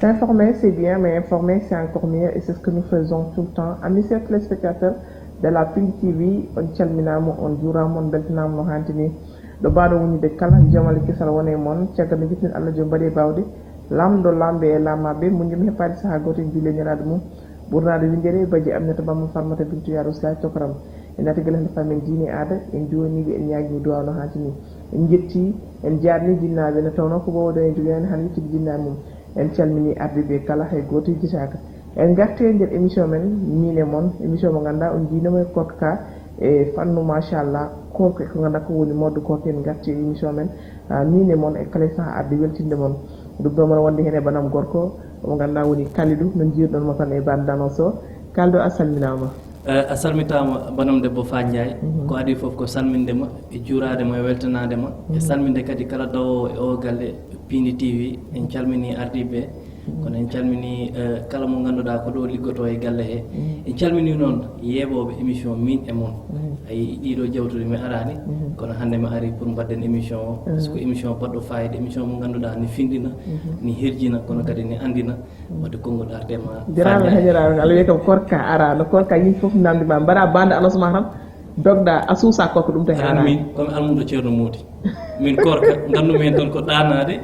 S'informer, c'est bien, mais informer, c'est encore mieux, et c'est ce que nous faisons tout le temps. Amis chers téléspectateurs de la Pink TV, on calminamo, on juramo, on beltinamo no hantini. ɗo mbaɗo wonide kala jamale kisal wone moon caggal nde gittin allah jo mbaɗe bawde lamdo lambe e lamaɓe muñum heppade saaha goto en juuleñiraɗo mum ɓurnaɗo windere baji aminata bamma farmata bintu ya rasulai cokoram en natigel hande famen diine aada en joniɓe en ñaguimi duwawno hantini en jetti en jarni jinnaɓe ne tawno ko ɓowɗo en jogui hen hande yettude jinnaɓe mum en calmini ardiɓe kala hay goto jitaka en garte nder émission men mine moon émission mo ganduɗa on jinoma e kokka e fannu machallah korko ko ganduɗa ko woni modde korko en garte émission men mine moon e kala saaha arde weltinde moon ɗum ɗo moon wonde hen e banam gorko mo ganduɗa woni Kalidou no jiirɗon mo tan e bande annonce o Kalidou a salminama a salmitama banam debbo Fa Ndiaye ko adi foof ko salmindema e juuradema e weltanadema e salminde kadi kala dawowo e o galle Pini TV en calmini ardiɓe kono en calmini kala mo ganduɗa ko ɗo liggoto e galle he en calmini noon yeeɓoɓe émission min e moon ayi ɗiɗo jewtude mi arani kono hande mi ari pour mbadden émission o par ce que émission baɗɗo fayida émission mo ganduɗa ni findina ni herjina kono kadi ni andina wadde konngol artema dirama heñiraɓe allah wiye kam korka arano korka yimɓe foof namdima mbaɗa bande annonce ma tan dogɗa a suusa korka ɗum to an min komi almudo ceerno Mody min korka gandumi hen toon ko ɗanade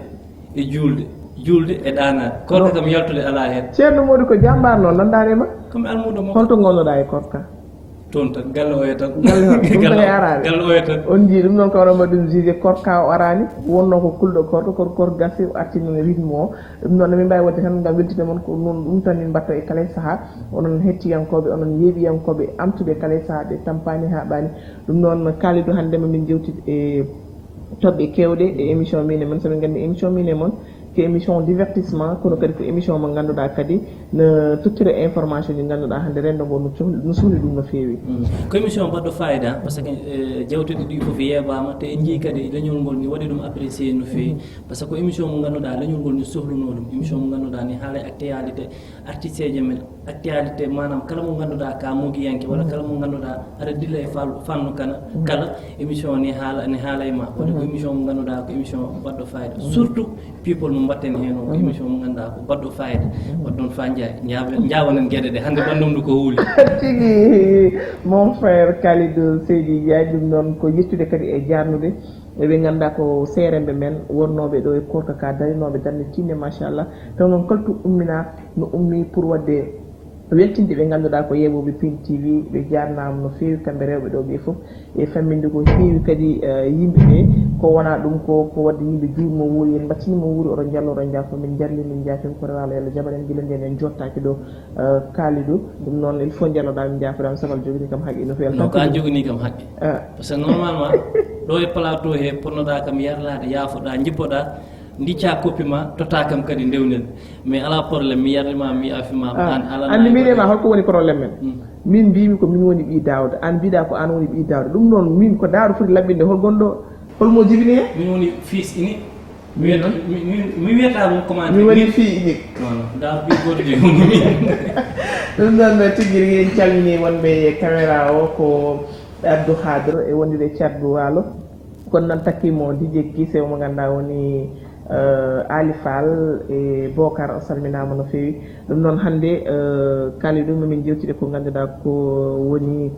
e julde e ɗanade korka kam yaltude ala hen ceerno Mody ko jambar noon nandarema komi almudo mo holto gonnoɗa e korka toon tan galle oya tan galle oya tan on jii ɗum noon ko waɗama ɗum jugé korka o arani wonno ko kulɗo korka koto korko gasi o arti noon e rythme o ɗum noon min mbawi wadde tan gam weltide moon ko noon ɗum tan min mbatta e kala saaha onon hettiyankoɓe onon yeeɓiyankoɓe amtude kala saaha ɗe tampani ha ɓani ɗum noon Kalidou handema min jewtide e toɓɓe kewɗe e émission mine moon somin gandi émission mine moon ko émission divertissement kono kadi ko émission mo ganduɗa kadi no tottira information ɗi ganduɗa hande rendo ngo no suhli ɗum no fewi ko émission baɗɗo fayida par ce que jewteɗe ɗi foof yeeɓama te en jii kadi leñol ngol ni waɗi ɗum apprécié no fewi par ce que ko émission mo ganduɗa leñol ngol ni sohluno ɗum émission mo ganduɗa ni haala actualité artiste eje men actualité manam kala mo ganduɗa ka mogiyanke walla kala mo ganduɗa aɗa dilla e fannu kala émission ni haala e ma waɗi ko émission mo ganduɗa ko émission baɗɗo fayida surtout people mo mbatten hen o ko émission mo ganduɗa ko baɗɗo fayida waɗɗon Fa Ndiaye jawanen gueɗe ɗe hande ɓandum ɗo ko huuli tigi mon frère Kalidou Seydi Ndiaye ɗum noon ko yettude kadi e jarnude ɓe ganduɗa ko seremɓe men wonnoɓe ɗo e korka ka darinoɓe darde tinne machallah taw noon kaltu ummina no ummi pour wadde weltinde ɓe ganduɗa ko yeeɓoɓe Pink TV ɓe jarnama no fewi kamɓe rewɓe ɗo ɓe foof e famminde ko heewi kadi yimɓeɓe ko wona ɗum ko wadde yimɓe juurmo wuuri en battinimo wuuri oɗon jallo oɗon jafo min jarli min jafin ko rewalo Allah jaɓaɗen guila nden en jottaki ɗo Kalidou ɗum noon il faut jalloɗa min jafoɗama sagal jogini kam haqqi no fewi non ko an jogini kam haqqi par ce que normalement ɗo e plateau he ponnoɗa kam yarlade yaafoɗa jippoɗa ndicca copie ma tota kam kadi ndewnen mais ala probléme mi yardima mi afima an ala andi mbiɗema holko woni probléme men min mbimi ko min woni ɓi Daouda an mbiɗa ko an woni ɓi Daouda ɗum noon min ko Daouda foti laɓɓinde hol gonɗo holmo jibini he min woni fils unique mi wiyata comment mi woni fille unique non da bi goto je woni min ɗum noon tigui en calmini wonɓe caméra o ko Abdou Khadre e wondire Thiadou Walo kono noon takkimo DJ Kisse mo ganduɗa woni Ali Fall e Bocar o salminama no fewi ɗum noon hande Kalidou min jewtide ko ganduɗa ko woni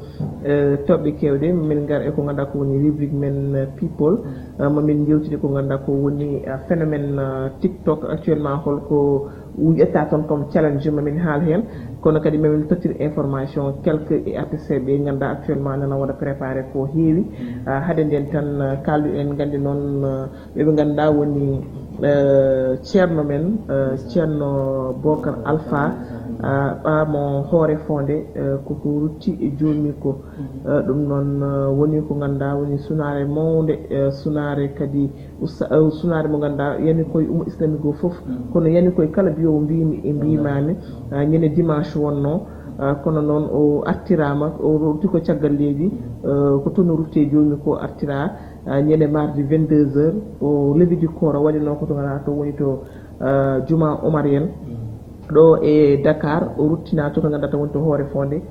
toɓɓe kewɗe min gar e ko ganduɗa ko woni rubrique men people momin jewtide ko ganduɗa ko woni phénomène TikTok actuellement holko ƴetta toon comme challenge momin haal hen kono kadi min tottira information quelques artistes ɓe ganduɗa actuellement nana waɗa préparé ko heewi haade nden tan kaldu en gandi noon ɓeɓe ganduɗa woni ceerno men ceerno Bocar Alpha ɓamo hoore fonde koko rutti e joomi ko ɗum noon woni ko ganduɗa woni sunare mawde sunare kadi sunare mo ganduɗa yani koye umma islamique o foof kono yani koye kala biyowo mbimi e mbimami ñande dimanche wonno kono noon o artirama o rutti ko caggal leydi ko toon o rutti e joomi ko artira ñande mardi 22h o levi du corps o waɗino ko to ganduɗa to woni to Juma Omarienne ɗo e Dakar o ruttina to ganduɗa to woni to hoore fonde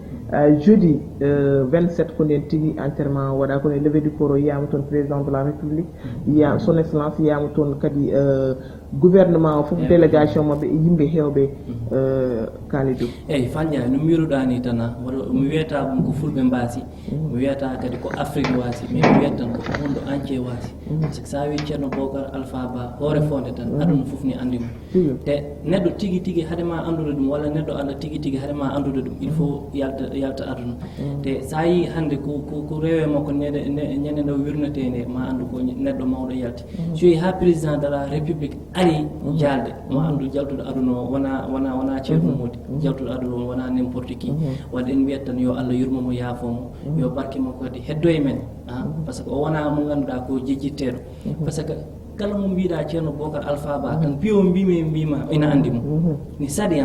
jeudi 27 ko nden tigui enterrement waɗa kono levé du corps o yiyama toon président de la république yiya son excellence yiyama toon kadi gouvernement o fof délégation maɓɓe e yimɓe heewɓe Kalidou eyyi Fandia no mbiruɗa ni tan waɗa mi wiyata ɗum ko fulɓe mbasi mi wiyata kadi ko Afrique wasi mais mi wiyata tan ko monde entier wasi par ce que sa wi ceerno Bocar Alpha Ba hoore fonde tan aduna fof ni andimo te neɗɗo tigui tigui haadema andude ɗum walla neɗɗo anda tigui tigui haadema andude ɗum il faut yalta aduna te sa yi hande ko rewe makko ñande nde wirnete nde ma andu ko neɗɗo mawɗo yalti so yi ha président de la république ari jalde ma andu jaltuɗo aduna o wona ceerno modi jaltuɗo aduna o wona n'importe qui wadde en wiyat tan yo Allah yurmomo yaafomo yo barke makko kadi heddo e men par ce que o wona mo ganduɗa ko jejjitteɗo par ce que kala mo mbiɗa ceerno Bocar Alpha Ba tan piyo mbima ina andi mo ni sadi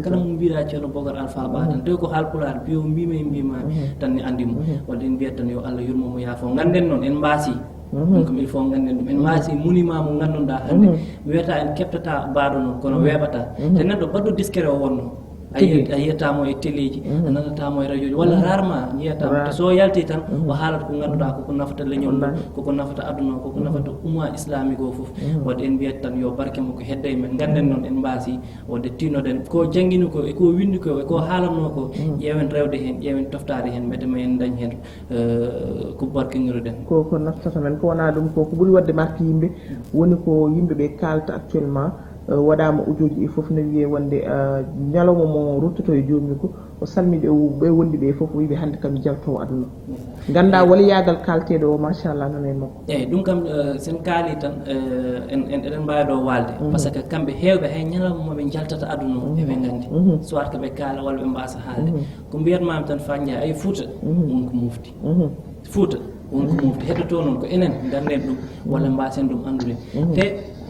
kala mo mbiɗa ceerno Bocar Alpha Ba tan tawi ko haalpulaar piyo mbima tan ni andi mo wadde en mbiyat tan yo Allah yurmomo yaafo ganden noon en mbaasi donc il faut ganden ɗum en mbaasi monument mo ganduɗa hande mi wiyata en keɓtata mbaɗo noon kono weeɓata te neɗɗo baɗɗo disquére o wonno a yiyatamo e télé ji a nanatamo e radio ji walla rarement jiyatamo te so yalti tan o haalata ko ganduɗa koko nafata leñol ngol koko nafata aduna o koko nafata umma islamique o foof wadde en mbiyat tan yo barke mo ko hedda e men ganden noon en mbaasi wadde tinnoɗen ko jangguini ko eko windi ko eko haalanno ko ƴeewen rewde hen ƴeewen toftade hen mbete ma en dañ hen ko barkiniruɗen ko naftata men ko wona ɗum ko ɓuuri wadde marque yimɓe woni ko yimɓeɓe kalta actuellement waɗama ujoji e foof no wiye wonde ñalawma mo ruttoto e jomum ko o salmiɓe ɓe wondi ɓe foof o wiɓe hannde kam jaltowo aduna ganda wala yagal kalteɗo o machallah non en makko eyyi ɗum kam sen kaali tan eɗen mbawi ɗo walde par ce que kamɓe hewɓe hay ñalawma moɓe jaltata aduna o eɓe gandi soit que ɓe kaala walla ɓe mbasa haalde ko mbiyatmami tan Fandia ay Fouta wonko mufti Fouta wonko mufti heddoto noon ko enen ganden ɗum walla mbasen ɗum andude te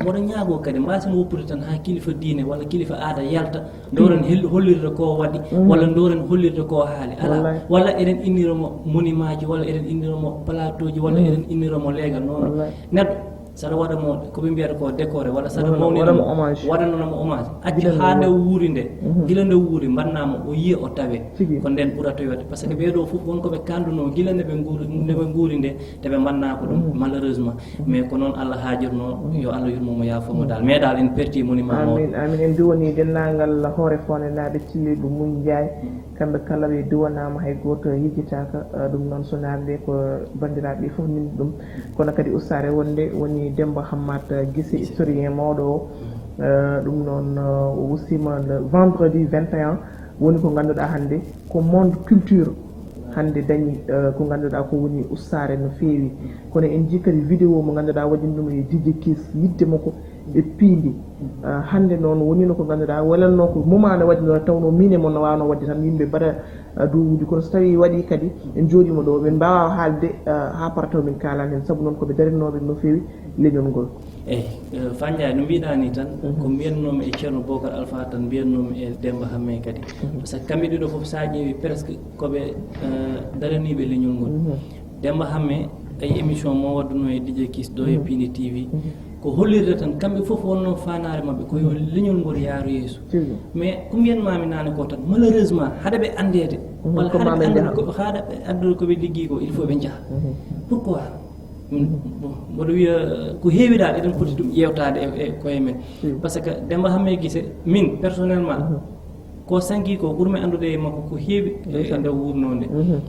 moɗo ñaago kadi mbasen woppude tan ha kilifa diine walla kilifa aada yalta doren hollirde ko waɗi walla doren hollirde ko haali ala walla eɗen inniromo monument ji walla eɗen inniromo plateau ji walla eɗen inniromo leegal noon neɗɗo saɗa waɗamo koɓe mbiyata ko décoré walla saɗa mawninomo waɗanonamo hommage accu ha nde wuuri nde gila nde wuuri mbannamo o yiya o tawe ko nden ɓurata yode par ce que ɓeeɗo fof wonko ɓe kanduno gila ndeɓe guuri nde teɓe mbannako ɗum malheureusement mais ko noon Allah haajirno yo Allah yurmomo yaafomo dal mais dal en perti monument amin en duwoni dennagal hoore fonde naaɓe Thillébou Moune Ndiaye kamɓe kala ɓe duwanama hay goto yejjitaka ɗum noon so naarde ko bandiraɓe fof min ɗum kono kadi ustare wonde woni Demba Hammat Guissé historien mawɗo o ɗum noon o wustima le vendredi 21 woni ko ganduɗa hande ko monde culture hande dañi ko ganduɗa ko woni ustare no feewi kono en jii kadi vidéo mo ganduɗa waɗini ɗum e DJ Kiss yidde makko ɓe piindi hande noon wonino ko ganduɗa walanno ko moment ne waɗi no tawno mine mon no wawno wadde tan yimɓe mbaɗa duwuji kono so tawi waɗi kadi en jooɗima ɗo ɓe mbawa haalde ha parataw min kalani hen saabu noon koɓe darinoɓe no feewi leñol ngol eyyi Fandia no mbiɗa ni tan ko mbiyatnomi e ceerno Bocar Alpha tan mbiyatnomi e Demba Hamme kadi par ce que kamɓe ɗiɗo foof sa ƴeewi presque koɓe daraniɓe leñol ngol Demba Hamme ay émission mo wadduno e DJ Kiss ɗo e Pindi TV ko hollirde tan kamɓe fof wonno fanare mabɓe ko yo leñol ngol yaaru yeeso mais ko mbiyanmami nane ko tan malheureusement haɗa ɓe andede walla haɗa ɓe andude koɓe liggi ko il faut ɓe jaaha pourquoi mboɗo wiya ko heewi dal eɗen poti ɗum ƴewtade e koye men par ce que Demba Hamme Guissé min personnellement ko sanki ko ɓurmi andude e makko ko heewi e nde wurnode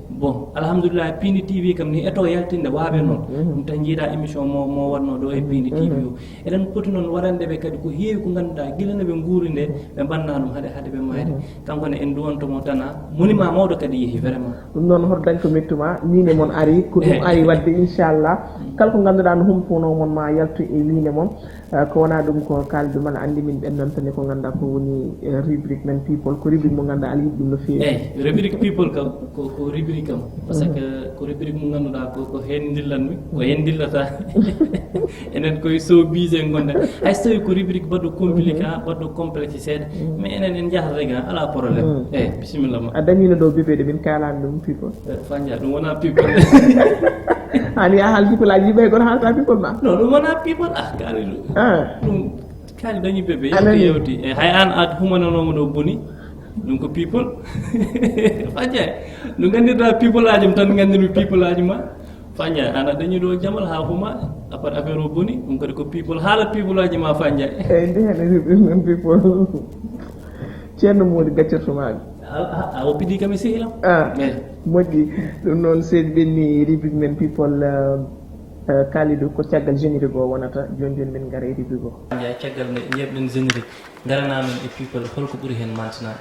bon alhamdulillah Pindi TV kam ni eto yaltinde waaɓe noon ɗum tan jiiɗa émission mo watno ɗo e Pindi TV o eɗen poti noon waɗandeɓe kadi ko heewi ko ganduɗa guila nde ɓe guuri nde ɓe mbanna ɗum haade ɓe mayde kanko ne en duwantomo tana monument mawɗo kadi yeehi vraiment ɗum noon hoto dañ ko mettuma mine moon ari ko ɗum ari wadde inchallah kala ko ganduɗa no humtono moon ma yaltu e mine moon ko wona ɗum ko kaldu man andi min ɓennon tan ko ganduɗa ko woni rubrique men people ko rubrique mo ganduɗa ala yiɗi ɗum no feewi eyyi rubrique people kam ko rubrique kam par ce que ko rubrique mo ganduɗa ko hen dillanmi ko hen dillata enen koye showbiz gonɗen hay so tawi ko rubrique baɗɗo compliqué baɗɗo complexe seeɗa mais enen en jahata rek ala probléme eyyi bisimilla ma a dañino ɗo bébé de min kalani ɗum people Fandia ɗum wona people hani a haal people aji yimɓe kono haalta people ma non ɗum wona people kaali ɗum kaali dañi bébé yewti hay an a humananomo ɗo boni ɗum ko people Fandia no gandirɗa people aji tan gandinmi people aji ma Fanja ana dañu do jamal ha huma apart affaire o boni dum ko people hala people aji ma Fanja ndi hen people ceerno modi gaccirtumaɓe a o pidi kam e sehlam moƴƴi ɗum noon seedi ɓenni rubrique men people kalidou ko caggal générique o wonata joni joni min gara e rubrique o Fanja caggal ne yebɗen générique garanamen e people holko ɓuuri hen mantinade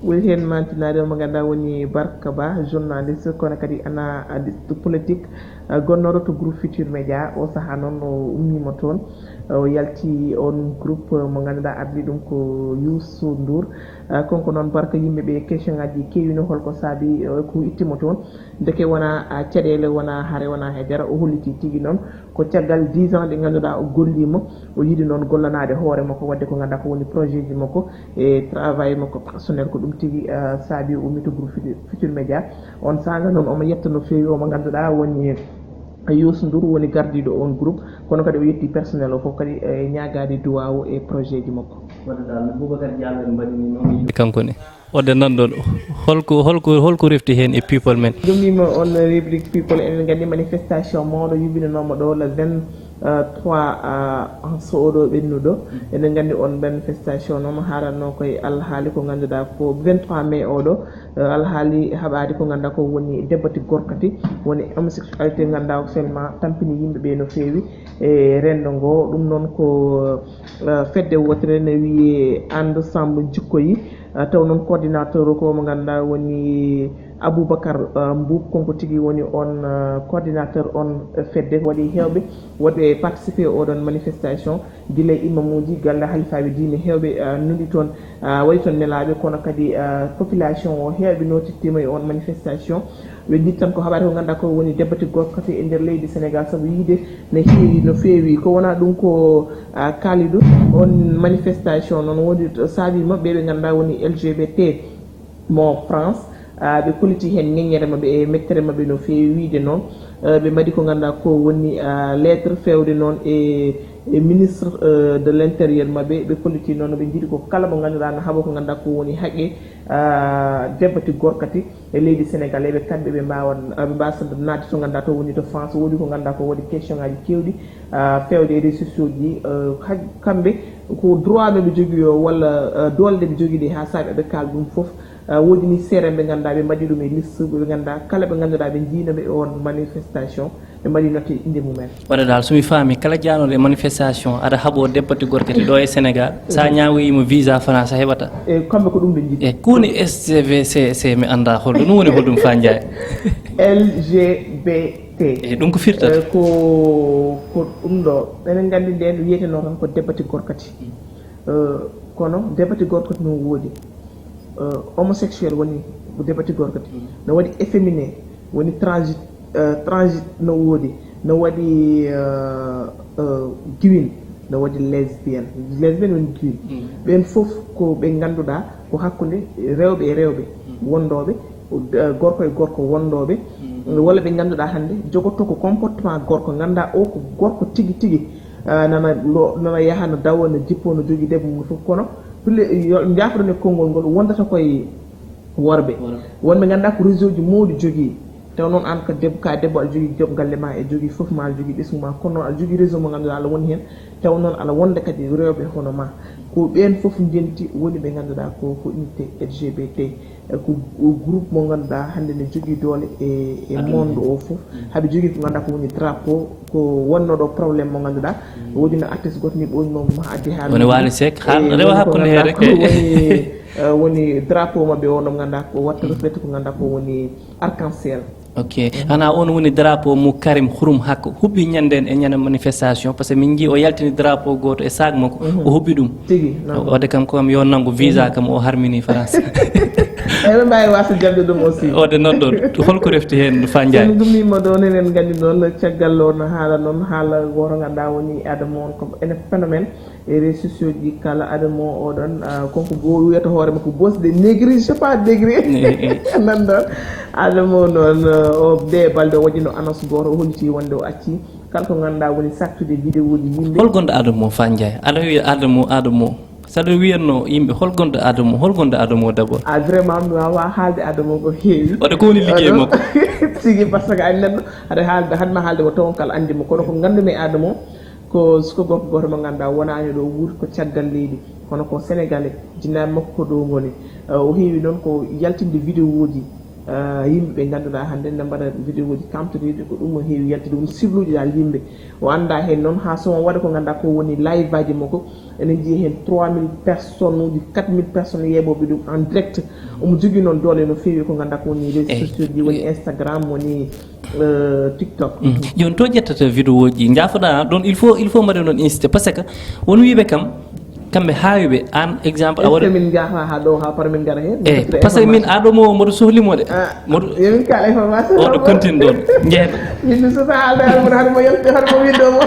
ɓuri hen mantinade mo ganduɗa woni Barka Ba journaliste kono kadi analyste politique gonnoɗo to groupe Futur Média o saaha noon o ummima toon o yalti on groupe mo ganduɗa adli ɗum ko Youssou Ndour konko noon Barka yimɓeɓe question ngaji kewino holko saabi ko ittimo toon deke wona caɗele wona haare wona haydara o holliti tigui noon ko caggal 10 ans ɗe ganduɗa o gollimo o yiiɗi noon gollanade hoore makko wadde ko ganduɗa ko woni projet ji makko e travail makko personnel ko ɗum tigui saabi o ummi to groupe Futur Média on saaga noon omo yetta no fewi omo ganduɗa woni Youssou Ndour woni gardiɗo on groupe kono kadi o yetti personnel o foof kadi e ñagade duwaw e projet ji makko wadda Boubacar Diallo en mbaɗini noon kankone odde nanɗon holko refti hen e people men jomnima on rubrique people enen gandi manifestation mawɗo yuɓinanoma ɗo le 23 so oɗo ɓennuɗo enen gandi on manifestation noon haaranno koye alhaali ko ganduɗa ko 23 mai oɗo alhaali haɓadi ko ganduɗa ko woni debbati gorkati woni homosexualité ganduɗa seulement tampini yimɓeɓe no fewi e rendo ngo ɗum noon ko fedde wotere ne wiye ande sambo jikkoyi taw noon coordinateur ko mo ganduɗa woni Aboubacar Mboup konko tigui woni on coordinateur on fedde waɗi hewɓe woɗɓe participé oɗon manifestation guila imamuji galle halifaɓe diine hewɓe nodi toon waɗi toon nelaɓe kono kadi population o hewɓe notittima e on manifestation ɓe jitt tan ko haɓata ko ganduɗa ko woni debbati gorkati e nder leydi Sénégal saabu yiide ne heewi no fewi ko wona ɗum ko kalidou on manifestation noon woni saabima ɓeɓe ganduɗa woni LGBT mo France ɓe koliti hen ŋeññere mabɓe e mettere mabɓe no fewi wiide noon ɓe mbaɗi ko ganduɗa ko woni lettre fewde noon e ministre de l' intérieur mabɓe ɓe koliti noon ɓe jiiɗi ko kala mo ganduɗa no haaɓa ko ganduɗa ko woni haqqe debbati gorkati e leydi Sénégal eɓe kamɓe ɓe mbawa ɓe mbasa nadde to ganduɗa to woni to France woodi ko ganduɗa ko waɗi question ngaji kewɗi fewde e réseaux sociaux ji kamɓe ko droit ɓeɓe jogui o walla dole ɗeɓe jogui ɗi ha saabi eɓe kaala ɗum foof woodi ni seere ɓe ganduɗa ɓe mbaɗi ɗum e liste ɓe ganduɗa kala ɓe ganduɗa ɓe jiinoɓe on manifestation ɓe mbaɗi noté inde mumen waɗa dal somi faami kala janoɗo e manifestation aɗa haaɓo debbati gorkati ɗo e Sénégal sa ñawoyimo visa France a heɓata e kamɓe ko ɗum ɓe jiiɗi e kuni STVCC mi anda holɗo ɗum woni holɗum Fandiaye LGBT e ɗum ko firtata ko ɗum ɗo enen gandi nden wiyeteno tan ko debbati gorkati kono debbati gorkati no woodi homosexuel woni debbati gorkati no waɗi efféminé woni transit no woodi no waɗi gwin no waɗi lesbienne woni gwin ɓen foof ko ɓe ganduɗa ko hakkude rewɓe e rewɓe wondoɓe gorko e gorko wondoɓe walla ɓe ganduɗa hande jogoto ko comportement gorko ganduɗa o ko gorko tigui tigui nana yaaha no dawa no jippo no jogui debbo mum foof kono jafɗon e konngol ngol wondata koye worɓe wonɓe ganduɗa ko réseau ji mawɗi jogui taw noon an ko debbo aɗa jogui joom galle ma e jogui foof ma aɗa jogui ɓesgu ma kono noon aɗa jogui réseau mo ganduɗa Allah woni hen taw noon aɗa wonda kadi rewɓe hono ma ko ɓen foof jenti woni ɓe ganduɗa ko unité LGBT ko groupe mo ganduɗa hande ne jogui doole e monde o foof haɓe jogui ko ganduɗa ko woni drapeau ko wonnoɗo probléme mo ganduɗa woodi no artiste goto ni ɓoynimo ma addi haala woni Wally Seck rewa hakkude he rek woni drapeau mabɓe o ɗo ganduɗa ko watta reflete ko ganduɗa ko woni arc en ciel ok hana on woni drapeau mo Karim Xurum Hakk huɓɓi ñanden e ñande manifestation par ce que min jii o yaltini drapeau goto e sac makko o huɓɓi ɗum tigui wadde kam kam yo nanggo visa kam o harmini France eɓe mbawi wasa jabde ɗum aussi wadde noon ɗon holko refti hen Fandiaye sono ɗumnima ɗon enen gandi noon caggal o no haala noon haala goto ganduɗa woni Adama on ko ene phénomène e réseaux sociaux ji kala Adama oɗon konko wiyata hoore makko boss de négri je sais pas degré nanɗon Adama o noon o de balde o waɗino annonce goto o holliti wonde o acci kala ko ganduɗa woni sattude vidéo ji yimɓe holgonɗo Adamo Fandiaye aɗa wiya Adamo saɗa wiyatno yimɓe holgonɗo Adamo d'abord vraiment mi wawa haalde Adamo ko heewi waɗa ko woni liggey makko sigi par ce que ani neɗɗo aɗa haalde hadma haalde ko toon kala andimo kono ko gandumi Adamo ko suko goto mo ganduɗa wonani ɗo wuuri ko caggal leydi kono ko sénégalais jinnaɓe makko ko ɗo goni o heewi noon ko yaltinde vidéo ji yimɓe ɓe ganduɗa hannde ne mbaɗa vidéo ji kamtoriɗe ko ɗum o heewi yaltude woni sirluji dal yimɓe o anda hen noon ha somo waɗa ko ganduɗa ko woni live aji makko enen jiiya hen 3000 personnes uji 4000 personnes yeɓoɓe ɗum en direct omo jogui noon doole no feewi ko ganduɗa ko woni réseaux sociaux ji woni Instagram woni TikTok joni to ƴettata vidéo ji jafoɗa ɗon il faut mbaɗe noon incité par ce que won wiɓe kam kamɓe haawiɓe an exemple min jaha ha ɗo ha par min gara hen par ce que min Adamo mboɗo sohlimo de yomin kala information oɗo continue ɗon jeeɗo min so haalde almono haɗamo yalti haɗamo windomo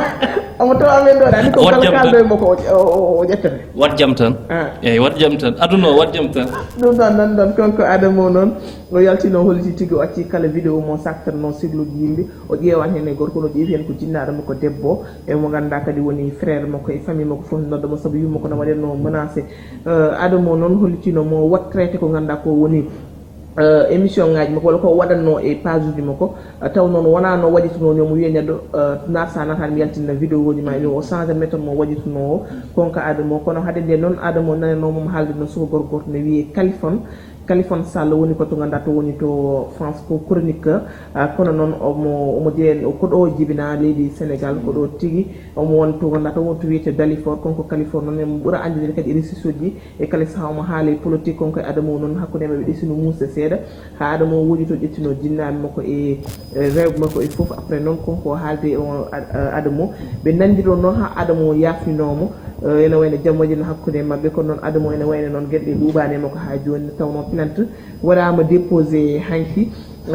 omo tawa men ɗo ɗani ko kala kaldo mo ko o ƴettete wat jaam tan eyyi wat jaam tan aduna o wat jaam tan ɗum ɗon nan ɗon konko Adamo noon o yaltino holliti tigui o acci kala vidéo mo saktan noon sigluji yimɓe o ƴeewan hen e gorko no ƴeewi hen ko jinnaɗo makko debbo e mo ganduɗa kadi woni frère makko e famille makko foof noddamo saabu yumma ko no waɗenno menacé Adamo noon hollitino mo wat traité ko ganduɗa ko woni émission ngaji makko walla ko waɗanno e page uji makko taw noon wona no waɗituno mo wiya neɗɗo natsa nata mi yaltina vidéo ji ma ni o change méthode mo waɗituno o konko Adamo kono haade nde noon Adamo nanenomomo haalde no suko gorko goto ne wiye Kaliphone Sall woni ko to ganduɗa to woni to France ko chroniqueur kono noon omo jeen ko ɗo jibina leydi Sénégal ko ɗo tigui omo won to ganduɗa to wonto wiyete Dalifort konko Kaliphone noon emo ɓuura andide kadi réseaux sociaux ji e kala saha omo haale politique konko Adamo noon hakkude maɓe ɗesino muusa seeɗa ha Adamo woɗi to ƴettino jinnaɓe makko e rewɓe makko e foof après noon konko haalde o Adamo ɓe nandiro noon ha Adamo yafninomo ene wayno jammoji no hakkude mabɓe kono noon Adamo ene wayno noon gueɗe ɗuɓani makko ha joni tawno plainte waɗama déposé hanki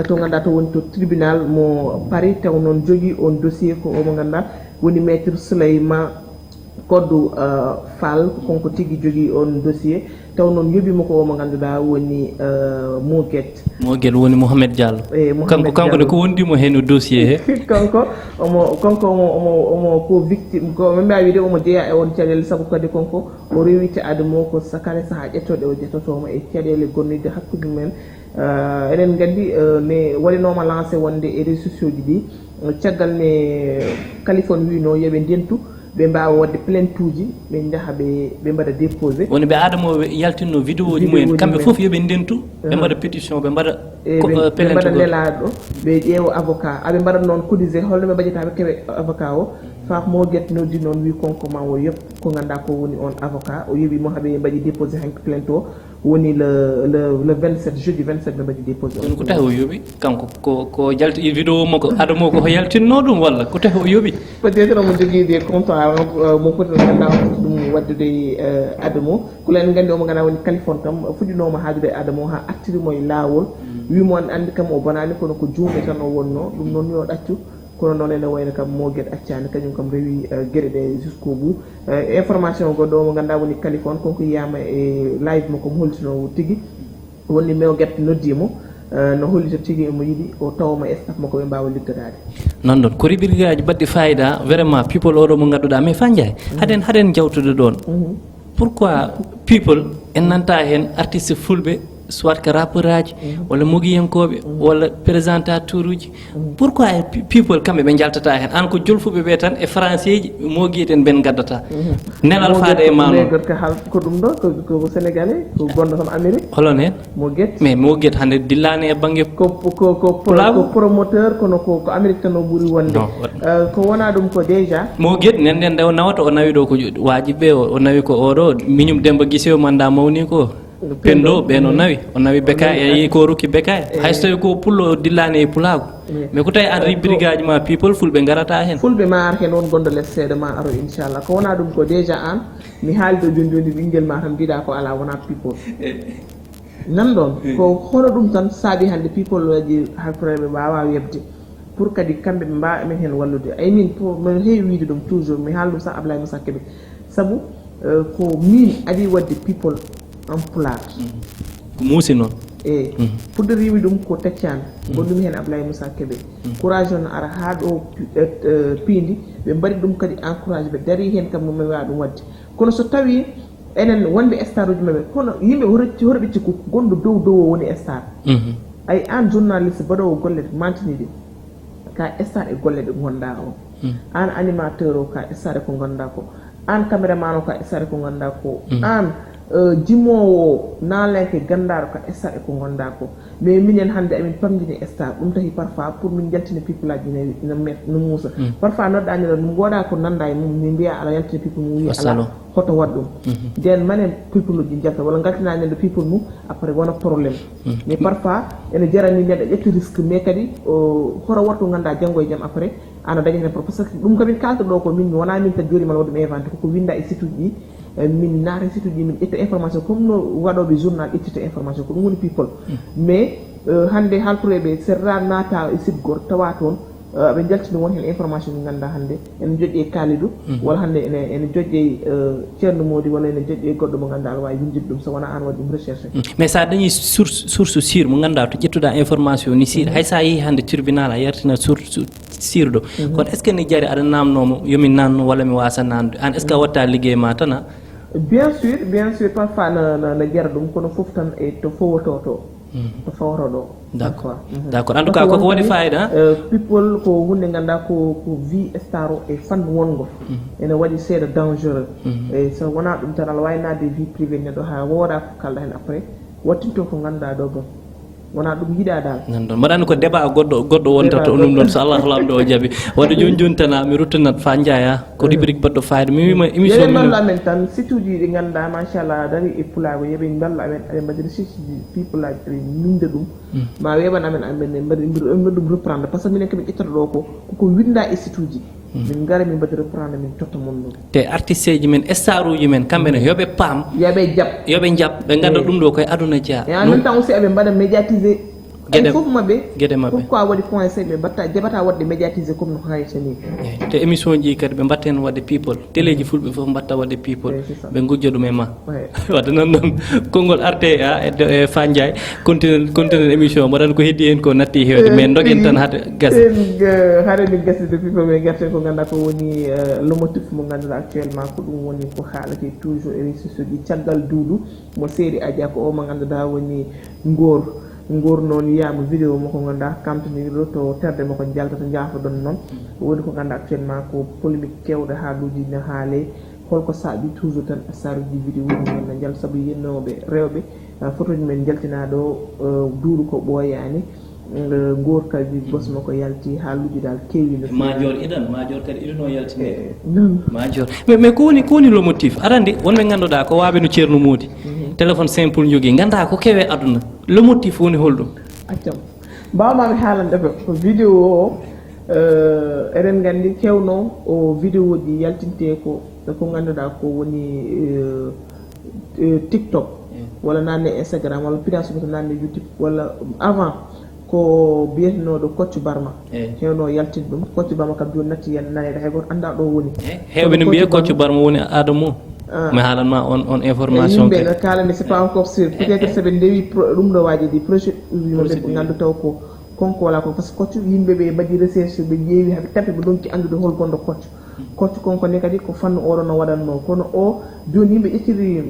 to ganduɗa to woni to tribunal mo Paris taw noon jogui on dossier ko omo ganduɗa woni maître Souleymane Kodou Fall konko tigui jogui on dossier taw noon yoɓimo ko omo ganduɗa woni Moguette woni Mouhamed Diallo kanko de ko wondimo hen no dossier he konko omo ko victime ko min mbawi de omo jeeya e on caɗele saabu kadi konko o rewite Adamo ko sakale saaha ƴettoɗe o ƴettotomo e caɗele gonnude hakkude men eɗen gandi ne waɗinoma lancé wonde e réseaux sociaux ji ɗi caggal ne Kaliphone wino yooɓe ndentu ɓe mbawa wadde plainte uji ɓe jaaha ɓe mbaɗa déposé woni ɓe Adamo yaltinno vidéo ji mumen kamɓe foof yooɓe ndentu ɓe mbaɗa pétition ɓe mbaɗa ɓe mbaɗa nelaɗo ɓe ƴeewa avocat aɓe mbaɗa noon cotisé holno ɓe mbaɗata ɓe keeɓe avocat o fa Moguette noddi noon wi konko ma o yob ko ganduɗa ko woni on avocat o yoɓimo haaɓe mbaɗi déposé hanki plainte o woni le 27 jeudi 27 ɓe mbaɗi déposé ko tawi o yooɓi kanko ko jalti vidéo makko Adamo ko yaltinno ɗum walla ko tawi o yooɓi peut être omo jogui des comptoir mo foti no ganduɗa ɗum waddude Adamo kulen gandi omo ganduɗa woni Kaliphone kam fuɗɗinoma haajude Adamo ha artirimo e lawol wimo andi kam o bonani kono ko juumɗe tan o wonno ɗum noon yo ɗaccu kono noon ene wayno kam Moguette accani kañum kam rewi gueɗe ɗe jusqu'au bout information goɗɗo mo ganduɗa woni Kaliphone konko yiyama e live makko mo hollitino tigui woni Moguette noddimo no hollita tigui emo yiiɗi o tawma staff makko ɓe mbawa liggorade noon ɗon ko riɓirgaji baɗɗi fayida vraiment people oɗo mo ganduɗa mais Fandiaye haɗen jawtude ɗon pourquoi people en nanta hen artiste fulɓe soit que rappeur aji walla mogiyankoɓe walla présentateur uji pourquoi people kamɓe ɓe jaltata hen an ko jolfuɓe ɓe tan e français ji moguiɗen ɓen gaddata nelal faade e ma noon ko ɗum ɗo ko sénégalais ko gonɗo kam Amérique holon hen Moguette mais Moguette hande dillani e banggue ko promoteur kono ko Amérique tan o ɓuuri wonde ko wona ɗum ko déjà Moguette nen nde o nawata o nawi ɗo ko wajiɓe o nawi ko oɗo miñum Demba Guissé o manda mawni ko Pendo ɓen o nawi Bekay e yi ko rokki Bekay hayso tawi ko pullo dillani e pulago mais ko tawi an ribrigaji ma people fulɓe garata hen fulɓe ma ar hen won gonɗo less seeɗa ma aro inchallah ko wona ɗum ko déjà an mi haaldo joni ɓinguel ma tan mbiɗa ko ala wona people nan ɗon ko hono ɗum tan saabi hande people aji hakkureɓe mbawa webde pour kadi kamɓe ɓe mbawa men hen wallude ay min min heewi wiide ɗum toujours mi haal ɗum sa Ablaye Moussa Kébé saabu ko min aɗi wadde people en pulaar ko muusi noon e puɗɗorimi ɗum ko taccani gollumi hen Ablaye Moussa Kébé courage on ara ha ɗo piindi ɓe mbaɗi ɗum kadi encouragé ɓe daari hen kam momi wawa ɗum wadde kono so tawi enen wonɓe star uji maɓe kono yimɓe hoto ɓe cikku gonɗo dow o woni star ay an journaliste mbaɗowo golle mantiniɗi ka star e golle ɗe gonɗa o an animateur o ka star e ko gonɗa ko an caméraman o ka star e ko gonɗa ko an jimmowo nalenke gandaɗo ka star e ko gonɗa ko mais minen hannde amin pamdini star ɗum tahi parfois pour min jaltina people aji no muusa parfois noddani ɗo ɗum goɗa ko nanda e mum min mbiya ala yaltina people mum wi ala hoto wat ɗum nden manen people uji jalta walla galtinani neɗɗo people mum après wona probléme mais parfois ene jarani neɗɗo ƴetti risque mais kadi hoto watto ganda janggo e jaam après ana daña hen par ce que ɗum kamin kalta ɗo ko min wona min tan joni mal waɗum inventé koko winda e site uji min naata site uji min ƴetta information comme no waɗoɓe journal ƴettita information ko ɗum woni people mais hande haltoreɓe serra naata e site goto tawa toon ɓe jaltini won hen information ɗi ganduɗa hande ene joƴƴe Kalidou walla hande ene joƴƴe ceerno Mody walla ene joƴƴe goɗɗo mo ganduɗa aɗa wawi windide ɗum so wona an waɗi ɗum recherche mais sa dañi source sir mo ganduɗa to ƴettuɗa information ni sir hay sa yeehi hande tribunal a yartina source sir ɗo kono est ce que ne jaari aɗa namnomo yomi nanno walla mi wasa nannude an est ce que a watta ligguey ma tan bien sûr parfois no jara ɗum kono foof tan e to fowoto to fawto ɗo d'accord en tout cas koko waɗi fayida people ko hunde ganduɗa ko vie star o e fannu wongo ene waɗi seeɗa dangereux e so wona ɗum tan aɗa wawi nadde vie privé neɗɗo ha wooda ko kalɗa hen après wattinto ko ganduɗa ɗo bon wona ɗum yiɗa dal nan ɗon mbaɗani ko débat goɗɗo wonta to ɗum ɗon so Allah lamɗo o jaaɓi wadde joni tan mi ruttanat fa jeeya ko rubrique baɗɗo fayida mi wima émission yeɓe mballu amen tan site uji ɗi ganduɗa machallah dari e pulago yeɓe mballu amen aɓe mbaɗi recherche ji people aji aɓe minda ɗum ma weɓan amen amen mbaɗi ɗum reprendre par ce que minen komin ƴettata ɗo koko winda e site uji min gara min mbaɗi reprendre min totta mon ɗum te artiste ji men star uji men kamɓene yoɓe paam yoɓe jaab ɓe ganda ɗum ɗo koye aduna jeeya et en même temps aussi aɓe mbaɗa médiatiser ay fof gueɗe mabɓe pourquoi waɗi conseil ɓe mbatta jaɓata waɗde médiatiser comme no hayta ni te émission ji kadi ɓe mbatta hen waɗde people télé ji fulɓe foof mbatta waɗde people ɓe gujja ɗum e ma wadde noon noon konngol arte e Fandiaye continue émission mbaɗan ko heddi hen ko natti hewde mais dogen tan haade gasi haade min gaside people ɓe garte ko ganduɗa ko woni le motif mo ganduɗa actuellement ko ɗum woni ko haalate toujours e réseaux sociaux ji caggal duuɗu mo seeri Adja ko o mo ganduɗa woni ngor noon yiyama vidéo moko ganduɗa kamtaniɗo to terde mako jaltata jaafoɗon noon woni ko ganduɗa actuellement ko polémique kewɗe haaluji ne haale holko saaɓi toujours tan star uji vidéo ji men ne jal saabu yennoɓe rewɓe photo ji men jaltina ɗo duuɗu ko ɓooyani ngor kadi bosmo ko yalti haaluji dal kewi no major kadi iɗino yaltine major mais ko woni le motif arandi wonɓe ganduɗa ko waaɓe no ceerno Mody téléphone simple jogui ganda ko kewe aduna le motif woni holɗum accam mbawmami haalande ko vidéo o eɗen gandi kewno o vidéo ji yaltinte ko ganduɗa ko woni TikTok walla nanne Instagram walla piɗasugo to nanne YouTube walla avant ko biyetenoɗo Kocc Barma hewno yaltinde ɗum Kocc Barma kam joni natti yen nanede hay goto anda ɗo woni hewɓe ne mbiya Kocc Barma woni Adamo mi haalanma on information yimɓe no kalani c'est pas encore sûr peut être soɓe ndewi ɗum ɗo waji ɗi procédure ɓe gandu taw ko konko wala ko par ce que Kocc yimɓeɓe mbaɗi recherche ɓe ƴeewi haɓe tapi ɓe donki andude hol gonɗo Kocc konko ni kadi ko fannu oɗo no waɗanno kono o joni yimɓe ƴettiri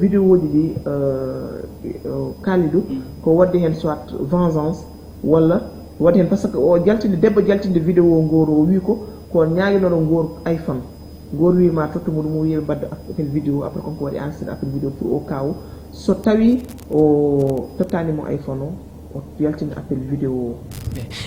vidéo ji ɗi Kalidou ko wadde hen soit vengeance walla wadde hen par ce que o jaltinde debbo jaltinde vidéo ngor o wi ko ñaguinoɗo ngor iPhone ngor wima totta muɗum o wiyeɓe mbadda appel vidéo après konko waɗi enregistré appel vidéo pour au cas où so tawi o tottanimo iPhone o yaltina appel vidéo o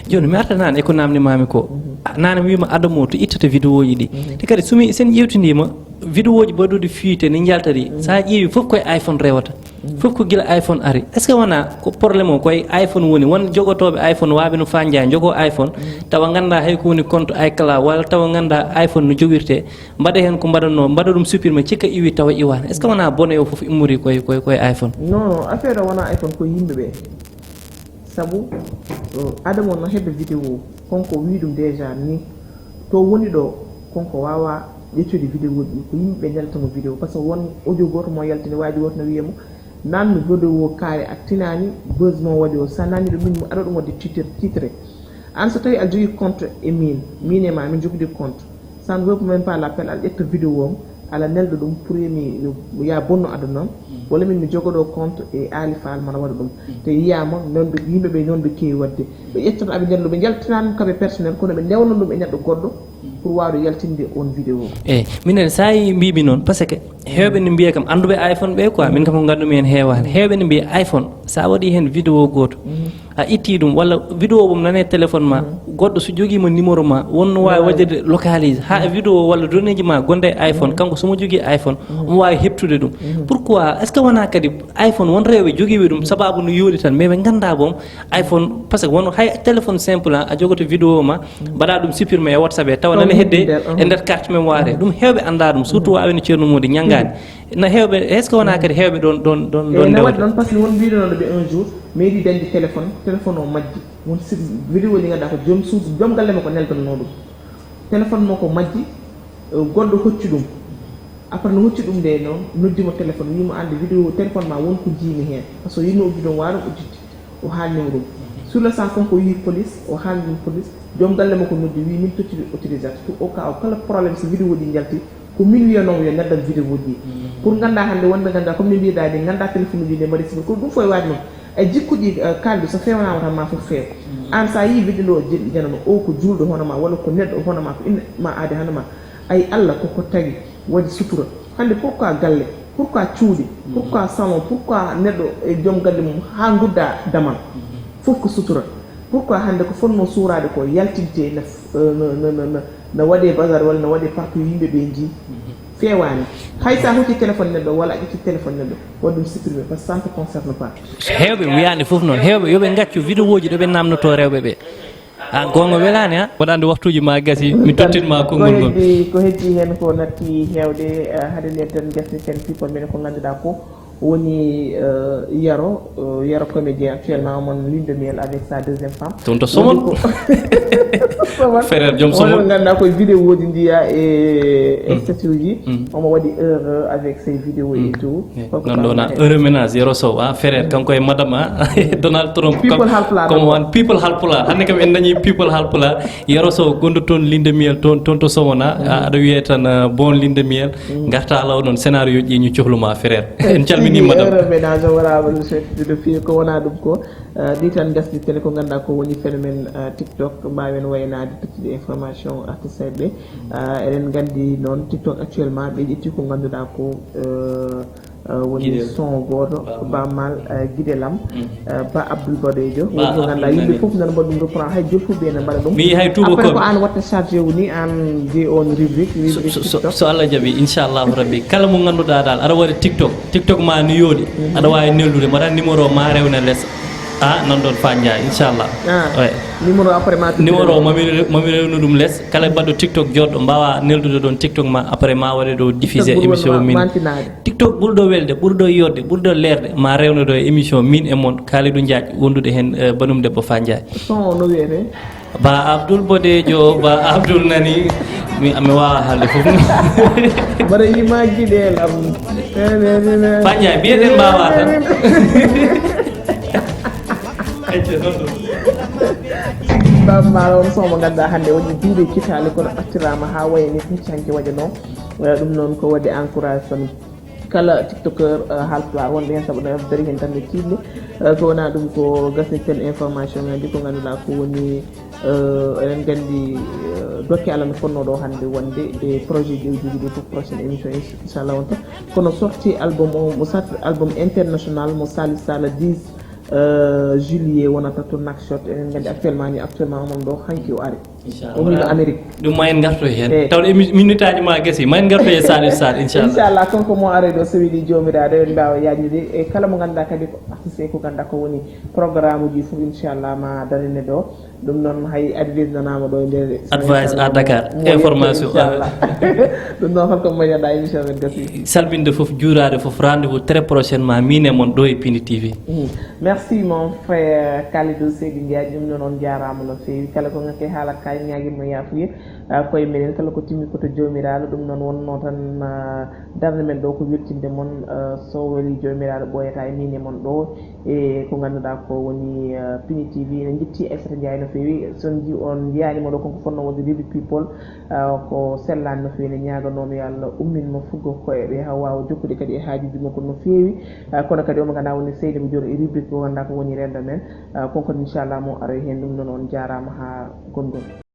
joni mi arta nane eko namdimami ko nane wima Adamo to ittata vidéo ji ɗi te kadi somi sen ƴewtidima vidéo ji mbaɗuɗi fuite ni jalta ɗi sa ƴeewi foof koye iPhone rewata foof ko guila iPhone ari est ce que wona ko probléme o koye iPhone woni won jogotoɓe iPhone waaɓe no Fandiaye jogo iPhone tawa ganda hay ko woni compte iCloud walla tawa ganda iPhone no joguirte mbaɗa hen ko mbaɗanno mbaɗa ɗum supprimé cikka iwi tawa iwana est ce que wona bone o foof immori koye iPhone non affaire o wona iPhone ko yimɓeɓe saabu Adamo no heɓa vidéo konko wi ɗum déjà ni to woni ɗo konko wawa ƴettude vidéo ɗi ko yimɓeɓe jaltamo vidéo par ce que won audio goto mo yaltini waji goto no wiyamo nan vidéo kaari actinani buzz mo wadi o sanani do min mo ado dum wadi titre an so tawi a jogi compte e min e ma min jogudi compte ça ne veut même pas l'appel al ƴetta vidéo ala neldo dum premier ya bonno ado non wala min mi jogodo compte e ali faal man wada dum te yiyama non do yimbe be non do kewi wadde be ƴettoto abi neldo be jaltinan kabe personnel kono be newno dum e neddo goddo pour waado yaltinde on vidéo minen sayi mbiɓe noon par ce que hewɓe ne mbiya kam anduɓe iPhone ɓe quoi min kam ko gandumi hen heewani hewɓe ne mbiya iPhone sa waɗi hen vidéo goto a itti ɗum walla vidéo mum nane téléphone ma goɗɗo so joguima numéro ma wonno wawi waɗirde localise ha vidéo walla donné ji ma gonde iPhone kanko somo jogui iPhone omo wawi heptude ɗum pourquoi est ce que wona kadi iPhone won rewɓe joguiɓe ɗum sababu no yooɗi tan mais ɓe ganda boom iPhone par ce que wono hay téléphone simple a jogoto vidéo ma mbaɗa ɗum supprimer e WhatsApp e tawa nane hedde e nder carte mémoire ɗum hewɓe anda ɗum surtout wawino ceerno mudi ñaggani na hewɓe est ce que wona kadi hewɓe ɗon ne waɗi noon par ce que won mbiɗonoɗo ɓe un jour mairie dañde téléphone o majji won vidéo ɗi ganduɗa ko joom suudu joom galle makko neltono ɗum téléphone makko majji goɗɗo hocci ɗum après no hocci ɗum nde noon noddimo téléphone wimo ande vidéo téléphone ma wonko jiimi hen par ce que yinno uddi ɗon waro udditi o haalnimo ɗum sur le sens konko yi police o haalni ɗum police joom galle makko noddi wi min totti autorisation tout au cas o kala probléme so vidéo ɗi jalti ko min wiyanomo yo neddal vidéo ji pour ganda hande wonɓe ganda comme ni mbiɗa ni ganda téléphone uji nde mbaɗi sifir ko ɗum foye waade noon e jikkuɗi kaldu so fewnama tan ma fof feew an sa yi vidéo o janano o ko julɗo hono ma walla ko neɗɗo hono ma ko inne ma aade hono ma ay Allah koko tagi waɗi sutura hande pourquoi galle pourquoi cuuɗi pourquoi salon pourquoi neɗɗo e joom galle mum ha gudda damal fof ko sutura pourquoi hande ko fonno suurade ko yaltinte no waɗe bazar walla no waɗe partout yimɓe ɓe jii fewani hay sa hocci téléphone neɗɗo walla a ƴetti téléphone neɗɗo waɗ ɗum supprimer par ce que ça ne te concerne pas hewɓe wiyani foof noon hewɓe yoɓe gaccu vidéo ji ɗoɓe namnoto rewɓe ɓe a gonga welani ha waɗande waktuji ma gasi mi tottinma konngol ngol ko heddi hen ko natti hewde haade nden tan guesten people minen ko ganduɗa ko woni Yaro comédien actuellement mon lune de miel avec sa deuxième femme tonto somon frère jom somon on ganduɗa koye vidéo ji ndiya e statut ji omo waɗi heure avec ses vidéos et tout ganduɗa heure ménage Yaro Sow a frère kanko e madame a Donald Trump comme wan people halpula hande kam en dañi people halpula Yaro Sow gonɗo toon lune de miel tonto somona aɗa wiye tan bon lune de miel garta law noon scénario ƴeñu cohluma frère en calmini madame ménage honorable chef de fille ko wona ɗum ko ɗi tan gasdi télé ko ganduɗa ko woni phénomène TikTok mbawen waynade tottude information artiste ɓe eɗen gandi noon TikTok actuellement ɓe ƴetti ko ganduɗa ko woni son goto bammal guiɗelam ba Abdoul Bodejo woni ko ganduɗa yimɓe foof nana mbaɗa ɗum reprend hay jolfuɓe ne mbaɗa ɗum mi hay après ko an watta chargé woni an je on rubrique so Allah jaaɓi inchallahu rabbi kala mo ganduɗa dal aɗa waɗa TikTok ma no yooɗi aɗa wawi neldude mbaɗa numéro ma rewna less nan ɗon Fanja inchallah numéro après ma numéro mami rewnu ɗum less kala mbaɗɗo TikTok joɗɗo mbawa neldude ɗon TikTok ma après ma waɗe ɗo diffusé émission min TikTok ɓurɗo welde ɓurɗo yodde ɓurɗo leerde ma rewno ɗo émission min e moon Kalidou Diagne wondude hen banum debbo Fanja son no wiyete ba Abdoul Bodejo ba Abdoul nani mi wawa haalde fof mbaɗa yima guiɗelam Fanja mbiyeɗen mbawa tan baba maɗa on somo ganduɗa hande waɗi duuɓe kitali kono artirama ha wayni heccanke waɗano ɗum noon ko waɗi encourage tan kala tiktoker halpulaar wonɓe hen saabu ɗo dari hen tan ɓe tiɗni ko wona ɗum ko gasniten information ngaji ko ganduɗa ko woni eɗen gandi dokke Allah no fonno ɗo hande wonde e projet ji jogi ɗo pour prochaine émission inchallah wonta kono sorti album o mo sorti album international mo Salif Sala 10 juillet wonata to Nakshot eɗen gandi actuellement mon ɗo hanki o ari o wino Amérique ɗum ma en garto hen tawde minute aji ma gasi ma en garto e Salif Sall inchallah kanko mo ari ɗo so wiɗi jomiraɗo en mbawa yajnude e kala mo ganduɗa kadi ko artiste ko ganduɗa ko woni programme uji foof inchallah ma darine ɗo ɗum noon hay advice nanama ɗo e nder advice à Dakar information ɗum noon holko moƴƴaɗa émission men gasi salminde foof juurade foof rendez-vous très prochainement min e moon ɗo e Pini TV merci mon frère Kalidou Seydou Ndiaye ɗum noon on jarama no fewi kala ko ngake haalaka ñaguima yafuye koye meɗen kala ko timmi koto jomiraɗo ɗum noon wonno tan darde men ɗo ko weltinde moon so weli jomiraɗo ɓoyata e min e moon ɗo e ko ganduɗa ko woni Pini TV ne jetti Aissata Ndiaye no fewi son ji on jiyanimo ɗo konko fonno wonde Ribi People ko sellani no fewi ne ñaganomo yo Allah umminmo fuggo koyeɓe ha wawa jokkude kadi e hajuji makko no fewi kono kadi omo ganduɗa woni Seynabou Dior e rubrique mo ganduɗa ko woni rendo men konkon inchallah mo aroy hen ɗum noon on jarama ha gongol